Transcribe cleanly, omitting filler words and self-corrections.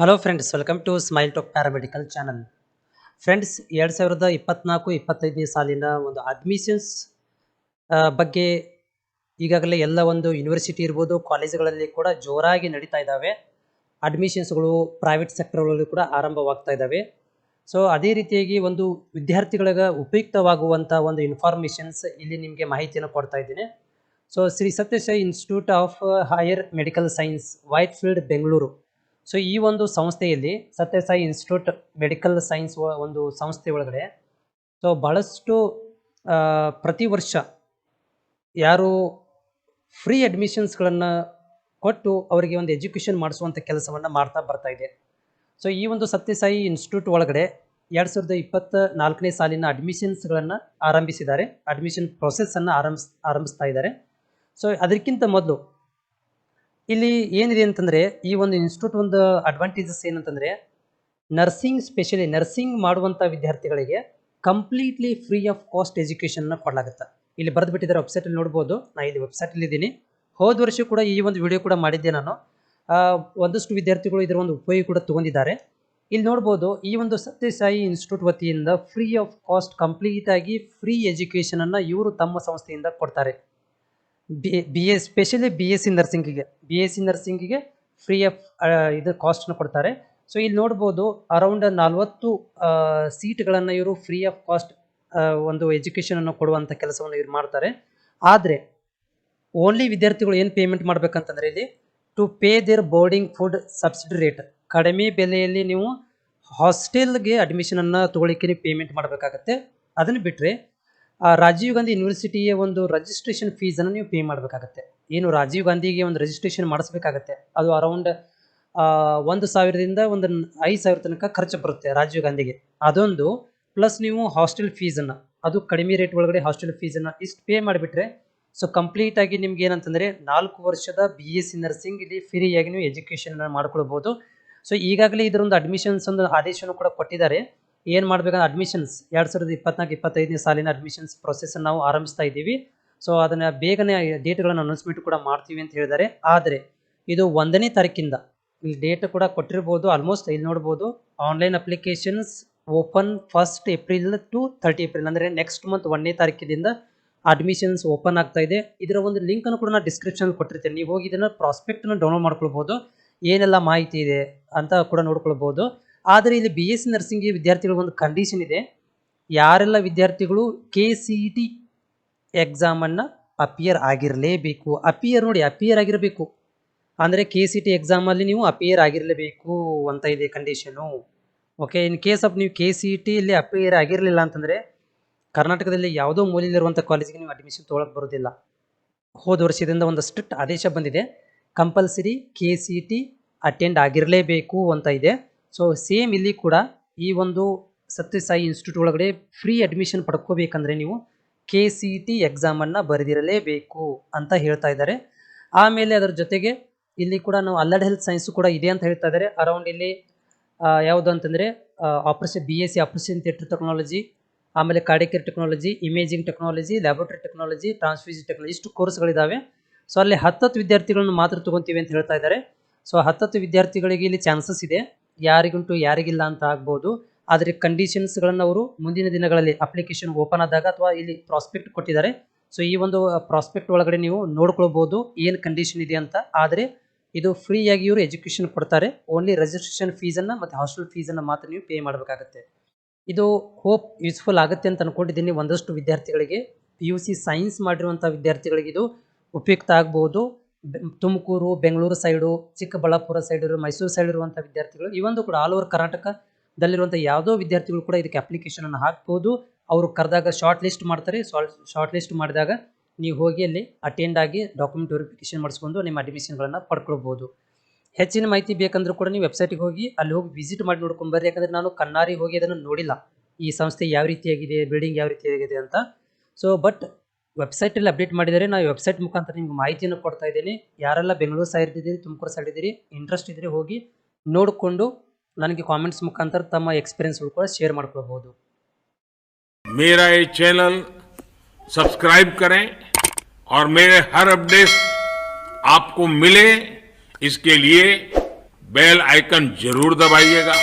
Hello friends, welcome to smile talk paramedical channel. Friends, 2024-25ನೇ ಸಾಲಿನ ಒಂದು ಅಡ್ಮಿಷನ್ಸ್ ಬಗ್ಗೆ ಈಗಾಗಲೇ ಎಲ್ಲ ಒಂದು ಯೂನಿವರ್ಸಿಟಿ ಇರ್ಬೋದು, ಕಾಲೇಜುಗಳಲ್ಲಿ ಕೂಡ ಜೋರಾಗಿ ನಡೀತಾ ಇದ್ದಾವೆ. ಅಡ್ಮಿಷನ್ಸ್ಗಳು ಪ್ರೈವೇಟ್ ಸೆಕ್ಟರ್ಗಳಲ್ಲಿ ಕೂಡ ಆರಂಭವಾಗ್ತಾ ಇದ್ದಾವೆ. ಸೊ ಅದೇ ರೀತಿಯಾಗಿ ಒಂದು ವಿದ್ಯಾರ್ಥಿಗಳಿಗೆ ಉಪಯುಕ್ತವಾಗುವಂಥ ಒಂದು ಇನ್ಫಾರ್ಮೇಷನ್ಸ್ ಇಲ್ಲಿ ನಿಮಗೆ ಮಾಹಿತಿಯನ್ನು ಕೊಡ್ತಾ ಇದ್ದೀನಿ. So Shri Sathya Sai institute of higher medical science, Whitefield, Bengaluru. So ಈ ಒಂದು ಸಂಸ್ಥೆಯಲ್ಲಿ ಸತ್ಯಸಾಯಿ ಇನ್ಸ್ಟಿಟ್ಯೂಟ್ ಮೆಡಿಕಲ್ ಸೈನ್ಸ್ ಒಂದು ಸಂಸ್ಥೆ ಒಳಗಡೆ ಸೊ ಬಹಳಷ್ಟು ಪ್ರತಿ ವರ್ಷ ಯಾರು ಫ್ರೀ ಅಡ್ಮಿಷನ್ಸ್ಗಳನ್ನು ಕೊಟ್ಟು ಅವರಿಗೆ ಒಂದು ಎಜುಕೇಷನ್ ಮಾಡಿಸುವಂಥ ಕೆಲಸವನ್ನು ಮಾಡ್ತಾ ಬರ್ತಾ ಇದೆ. ಸೊ ಈ ಒಂದು ಸತ್ಯಸಾಯಿ ಇನ್ಸ್ಟಿಟ್ಯೂಟ್ ಒಳಗಡೆ 2024ನೇ ಸಾಲಿನ ಅಡ್ಮಿಷನ್ಸ್ಗಳನ್ನು ಆರಂಭಿಸಿದ್ದಾರೆ. ಅಡ್ಮಿಷನ್ ಪ್ರೊಸೆಸ್ಸನ್ನು ಆರಂಭಿಸ್ತಾ ಇದ್ದಾರೆ. ಸೊ ಅದಕ್ಕಿಂತ ಮೊದಲು ಇಲ್ಲಿ ಏನಿದೆ ಅಂತಂದರೆ, ಈ ಒಂದು ಇನ್ಸ್ಟಿಟ್ಯೂಟ್ ಒಂದು ಅಡ್ವಾಂಟೇಜಸ್ ಏನಂತಂದರೆ, ನರ್ಸಿಂಗ್ ಮಾಡುವಂಥ ವಿದ್ಯಾರ್ಥಿಗಳಿಗೆ ಕಂಪ್ಲೀಟ್ಲಿ ಫ್ರೀ ಆಫ್ ಕಾಸ್ಟ್ ಎಜುಕೇಷನ್ನ ಕೊಡಲಾಗುತ್ತೆ. ಇಲ್ಲಿ ಬರೆದು ಬಿಟ್ಟಿದ್ದಾರೆ, ವೆಬ್ಸೈಟಲ್ಲಿ ನೋಡ್ಬೋದು. ನಾನು ಇಲ್ಲಿ ವೆಬ್ಸೈಟಲ್ಲಿ ಇದ್ದೀನಿ. ಹೋದ ವರ್ಷ ಕೂಡ ಈ ಒಂದು ವಿಡಿಯೋ ಕೂಡ ಮಾಡಿದ್ದೆ ನಾನು. ಒಂದಷ್ಟು ವಿದ್ಯಾರ್ಥಿಗಳು ಇದರ ಒಂದು ಉಪಯೋಗ ಕೂಡ ತೊಗೊಂಡಿದ್ದಾರೆ. ಇಲ್ಲಿ ನೋಡ್ಬೋದು, ಈ ಒಂದು ಸತ್ಯಸಾಯಿ ಇನ್ಸ್ಟಿಟ್ಯೂಟ್ ವತಿಯಿಂದ ಫ್ರೀ ಆಫ್ ಕಾಸ್ಟ್ ಕಂಪ್ಲೀಟಾಗಿ ಫ್ರೀ ಎಜುಕೇಷನನ್ನು ಇವರು ತಮ್ಮ ಸಂಸ್ಥೆಯಿಂದ ಕೊಡ್ತಾರೆ. ಸ್ಪೆಷಲಿ ಬಿ ಎಸ್ ಸಿ ನರ್ಸಿಂಗಿಗೆ ಫ್ರೀ ಆಫ್ ಇದು ಕಾಸ್ಟ್ನ ಕೊಡ್ತಾರೆ. ಸೊ ಇಲ್ಲಿ ನೋಡ್ಬೋದು, ಅರೌಂಡ್ 40 ಸೀಟ್ಗಳನ್ನು ಇವರು ಫ್ರೀ ಆಫ್ ಕಾಸ್ಟ್ ಒಂದು ಎಜುಕೇಷನನ್ನು ಕೊಡುವಂಥ ಕೆಲಸವನ್ನು ಇವ್ರು ಮಾಡ್ತಾರೆ. ಆದರೆ ಓನ್ಲಿ ವಿದ್ಯಾರ್ಥಿಗಳು ಏನು ಪೇಮೆಂಟ್ ಮಾಡಬೇಕಂತಂದರೆ, ಇಲ್ಲಿ to pay their boarding food subsidy rate, ಕಡಿಮೆ ಬೆಲೆಯಲ್ಲಿ ನೀವು ಹಾಸ್ಟೆಲ್ಗೆ ಅಡ್ಮಿಷನನ್ನು ತೊಗೊಳಿಕ್ಕೆ ನೀವು ಪೇಮೆಂಟ್ ಮಾಡಬೇಕಾಗತ್ತೆ. ಅದನ್ನು ಬಿಟ್ಟರೆ ರಾಜೀವ್ ಗಾಂಧಿ ಯೂನಿವರ್ಸಿಟಿಯ ಒಂದು ರಿಜಿಸ್ಟ್ರೇಷನ್ ಫೀಸನ್ನು ನೀವು ಪೇ ಮಾಡಬೇಕಾಗತ್ತೆ. ಏನು ರಾಜೀವ್ ಗಾಂಧಿಗೆ ಒಂದು ರಿಜಿಸ್ಟ್ರೇಷನ್ ಮಾಡಿಸ್ಬೇಕಾಗತ್ತೆ, ಅದು ಅರೌಂಡ್ 1,000ದಿಂದ 5,000 ತನಕ ಖರ್ಚು ಬರುತ್ತೆ ರಾಜೀವ್ ಗಾಂಧಿಗೆ. ಅದೊಂದು ಪ್ಲಸ್ ನೀವು ಹಾಸ್ಟೆಲ್ ಫೀಸನ್ನು, ಅದು ಕಡಿಮೆ ರೇಟ್ ಒಳಗಡೆ ಹಾಸ್ಟೆಲ್ ಫೀಸನ್ನು ಇಷ್ಟು ಪೇ ಮಾಡಿಬಿಟ್ರೆ ಸೊ ಕಂಪ್ಲೀಟಾಗಿ ನಿಮ್ಗೆ ಏನಂತಂದರೆ 4 ವರ್ಷದ BSc ನರ್ಸಿಂಗ್ ಇಲ್ಲಿ ಫ್ರೀಯಾಗಿ ನೀವು ಎಜುಕೇಷನ್ ಮಾಡ್ಕೊಳ್ಬೋದು. ಸೊ ಈಗಾಗಲೇ ಇದರೊಂದು ಅಡ್ಮಿಷನ್ಸ್ ಒಂದು ಆದೇಶವನ್ನು ಕೂಡ ಕೊಟ್ಟಿದ್ದಾರೆ. ಏನು ಮಾಡಬೇಕಂದ್ರೆ, ಅಡ್ಮಿಷನ್ಸ್ 2024-25ನೇ ಸಾಲಿನ ಅಡ್ಮಿಷನ್ಸ್ ಪ್ರೊಸೆಸ್ಸನ್ನು ನಾವು ಆರಂಭಿಸ್ತಾ ಇದ್ದೀವಿ. ಸೊ ಅದನ್ನು ಬೇಗನೆ ಡೇಟ್ಗಳನ್ನು ಅನೌನ್ಸ್ಮೆಂಟ್ ಕೂಡ ಮಾಡ್ತೀವಿ ಅಂತ ಹೇಳಿದ್ದಾರೆ. ಆದರೆ ಇದು 1ನೇ ತಾರೀಕಿಂದ ಇಲ್ಲಿ ಡೇಟ್ ಕೂಡ ಕೊಟ್ಟಿರ್ಬೋದು. ಆಲ್ಮೋಸ್ಟ್ ಇಲ್ಲಿ ನೋಡ್ಬೋದು, online applications open 1st April to 30 April, ಅಂದರೆ ನೆಕ್ಸ್ಟ್ ಮಂತ್ 1ನೇ ತಾರೀಕಿನಿಂದ ಅಡ್ಮಿಷನ್ಸ್ ಓಪನ್ ಆಗ್ತಾ ಇದೆ. ಇದರ ಒಂದು ಲಿಂಕನ್ನು ಕೂಡ ನಾನು ಡಿಸ್ಕ್ರಿಪ್ಷನಲ್ಲಿ ಕೊಟ್ಟಿರ್ತೇನೆ. ನೀವು ಹೋಗಿ ಇದನ್ನು ಪ್ರಾಸ್ಪೆಕ್ಟನ್ನು ಡೌನ್ಲೋಡ್ ಮಾಡ್ಕೊಳ್ಬೋದು, ಏನೆಲ್ಲ ಮಾಹಿತಿ ಇದೆ ಅಂತ ಕೂಡ ನೋಡ್ಕೊಳ್ಬೋದು. ಆದರೆ ಇಲ್ಲಿ BSc ನರ್ಸಿಂಗ್ ವಿದ್ಯಾರ್ಥಿಗಳಿಗೆ ಒಂದು ಕಂಡೀಷನ್ ಇದೆ. ಯಾರೆಲ್ಲ ವಿದ್ಯಾರ್ಥಿಗಳು KCET ಎಕ್ಸಾಮನ್ನು ಅಪಿಯರ್ ಆಗಿರಲೇಬೇಕು. ಅಪಿಯರ್ ಆಗಿರಬೇಕು ಅಂದರೆ KCET ಎಕ್ಸಾಮಲ್ಲಿ ನೀವು ಅಪಿಯರ್ ಆಗಿರಲೇಬೇಕು ಅಂತ ಇದೆ condition. Okay, in case of ನೀವು KCET ಇಲ್ಲಿ ಅಪಿಯರ್ ಆಗಿರಲಿಲ್ಲ ಅಂತಂದರೆ ಕರ್ನಾಟಕದಲ್ಲಿ ಯಾವುದೋ ಮೂಲೆಯಲ್ಲಿರುವಂಥ ಕಾಲೇಜಿಗೆ ನೀವು ಅಡ್ಮಿಷನ್ ತೊಗೊಳಕ್ಕೆ ಬರೋದಿಲ್ಲ. ಹೋದ ವರ್ಷದಿಂದ ಒಂದು ಸ್ಟ್ರಿಕ್ಟ್ ಆದೇಶ ಬಂದಿದೆ, ಕಂಪಲ್ಸರಿ KCET ಅಟೆಂಡ್ ಆಗಿರಲೇಬೇಕು ಅಂತ ಇದೆ. ಸೊ ಸೇಮ್ ಇಲ್ಲಿ ಕೂಡ ಈ ಒಂದು ಸತ್ಯಸಾಯಿ ಇನ್ಸ್ಟಿಟ್ಯೂಟ್ ಒಳಗಡೆ ಫ್ರೀ ಅಡ್ಮಿಷನ್ ಪಡ್ಕೋಬೇಕಂದ್ರೆ ನೀವು KCET ಎಕ್ಸಾಮನ್ನು ಬರೆದಿರಲೇಬೇಕು ಅಂತ ಹೇಳ್ತಾ ಇದ್ದಾರೆ. ಆಮೇಲೆ ಅದರ ಜೊತೆಗೆ ಇಲ್ಲಿ ಕೂಡ ನಾವು ಅಲ್ಲಡ್ ಹೆಲ್ತ್ ಸೈನ್ಸು ಕೂಡ ಇದೆ ಅಂತ ಹೇಳ್ತಾ ಇದ್ದಾರೆ. ಅರೌಂಡ್ ಇಲ್ಲಿ ಯಾವುದು ಅಂತಂದರೆ BSc ಆಪರೇಷನ್ ಥಿಯೇಟರ್ ಟೆಕ್ನಾಲಜಿ, ಆಮೇಲೆ cardiac technology, imaging technology, laboratory technology, transfusion technology, ಇಷ್ಟು ಕೋರ್ಸ್ಗಳಿದ್ದಾವೆ. ಸೊ ಅಲ್ಲಿ 10 ವಿದ್ಯಾರ್ಥಿಗಳನ್ನು ಮಾತ್ರ ತೊಗೊತೀವಿ ಅಂತ ಹೇಳ್ತಾ ಇದ್ದಾರೆ. ಸೊ 10 ವಿದ್ಯಾರ್ಥಿಗಳಿಗೆ ಇಲ್ಲಿ ಚಾನ್ಸಸ್ ಇದೆ, ಯಾರಿಗುಂಟು ಯಾರಿಗಿಲ್ಲ ಅಂತ ಆಗ್ಬೋದು. ಆದರೆ ಕಂಡೀಷನ್ಸ್ಗಳನ್ನು ಅವರು ಮುಂದಿನ ದಿನಗಳಲ್ಲಿ ಅಪ್ಲಿಕೇಶನ್ ಓಪನ್ ಆದಾಗ ಅಥವಾ ಇಲ್ಲಿ ಪ್ರಾಸ್ಪೆಕ್ಟ್ ಕೊಟ್ಟಿದ್ದಾರೆ. ಸೊ ಈ ಒಂದು ಪ್ರಾಸ್ಪೆಕ್ಟ್ ಒಳಗಡೆ ನೀವು ನೋಡ್ಕೊಳ್ಬೋದು ಏನು ಕಂಡೀಷನ್ ಇದೆ ಅಂತ. ಆದರೆ ಇದು ಫ್ರೀಯಾಗಿ ಇವರು ಎಜುಕೇಷನ್ ಕೊಡ್ತಾರೆ. ಓನ್ಲಿ ರಿಜಿಸ್ಟ್ರೇಷನ್ ಫೀಸನ್ನು ಮತ್ತು ಹಾಸ್ಟೆಲ್ ಫೀಸನ್ನು ಮಾತ್ರ ನೀವು ಪೇ ಮಾಡಬೇಕಾಗತ್ತೆ. ಇದು ಹೋಪ್ ಯೂಸ್ಫುಲ್ ಆಗುತ್ತೆ ಅಂತ ಅಂದ್ಕೊಂಡಿದ್ದೀನಿ. ಒಂದಷ್ಟು ವಿದ್ಯಾರ್ಥಿಗಳಿಗೆ PUC ಸೈನ್ಸ್ ಮಾಡಿರುವಂಥ ವಿದ್ಯಾರ್ಥಿಗಳಿಗೆ ಇದು ಉಪಯುಕ್ತ ಆಗ್ಬೋದು. Tumakuru, Bengaluru side, Chikkaballapura side, Mysuru side ಇರುವಂಥ ವಿದ್ಯಾರ್ಥಿಗಳು, ಇವಂದು ಕೂಡ ಆಲ್ ಓವರ್ ಕರ್ನಾಟಕದಲ್ಲಿರುವಂಥ ಯಾವುದೋ ವಿದ್ಯಾರ್ಥಿಗಳು ಕೂಡ ಇದಕ್ಕೆ ಅಪ್ಲಿಕೇಶನನ್ನು ಹಾಕ್ಬೋದು. ಅವರು ಕರೆದಾಗ ಶಾರ್ಟ್ ಲಿಸ್ಟ್ ಮಾಡ್ತಾರೆ. ಶಾರ್ಟ್ ಲಿಸ್ಟ್ ಮಾಡಿದಾಗ ನೀವು ಹೋಗಿ ಅಲ್ಲಿ ಅಟೆಂಡ್ ಆಗಿ ಡಾಕ್ಯುಮೆಂಟ್ ವೆರಿಫಿಕೇಷನ್ ಮಾಡಿಸ್ಕೊಂಡು ನಿಮ್ಮ ಅಡ್ಮಿಷನ್ಗಳನ್ನು ಪಡ್ಕೊಳ್ಬೋದು. ಹೆಚ್ಚಿನ ಮಾಹಿತಿ ಬೇಕಂದ್ರೂ ಕೂಡ ನೀವು ವೆಬ್ಸೈಟಿಗೆ ಹೋಗಿ ಅಲ್ಲಿ ಹೋಗಿ ವಿಸಿಟ್ ಮಾಡಿ ನೋಡ್ಕೊಂಬರ್ರಿ. ಯಾಕಂದರೆ ನಾನು ಕಣ್ಣಾರಿ ಹೋಗಿ ಅದನ್ನು ನೋಡಿಲ್ಲ, ಈ ಸಂಸ್ಥೆ ಯಾವ ರೀತಿಯಾಗಿದೆ, ಬಿಲ್ಡಿಂಗ್ ಯಾವ ರೀತಿಯಾಗಿದೆ ಅಂತ. ಸೊ ಬಟ್ ವೆಬ್ಸೈಟಲ್ಲಿ ಅಪ್ಡೇಟ್ ಮಾಡಿದರೆ ನಾವು ವೆಬ್ಸೈಟ್ ಮುಖಾಂತರ ನಿಮ್ಗೆ ಮಾಹಿತಿಯನ್ನು ಕೊಡ್ತಾ ಇದ್ದೀನಿ. ಯಾರೆಲ್ಲ ಬೆಂಗಳೂರು ಸೈಡ್ ಇದ್ದೀರಿ, ತುಮಕೂರು ಸೈಡ್ ಇದ್ದೀರಿ, ಇಂಟ್ರೆಸ್ಟ್ ಇದ್ದರೆ ಹೋಗಿ ನೋಡಿಕೊಂಡು ನನಗೆ ಕಾಮೆಂಟ್ಸ್ ಮುಖಾಂತರ ತಮ್ಮ ಎಕ್ಸ್ಪೀರಿಯನ್ಸ್ಗಳು ಕೂಡ ಶೇರ್ ಮಾಡ್ಕೊಳ್ಬೋದು. मेरा ये चैनल सब्सक्राइब करें और मेरे हर अपडेट आपको मिले, इसके लिए बेल आइकन जरूर दबाइएगा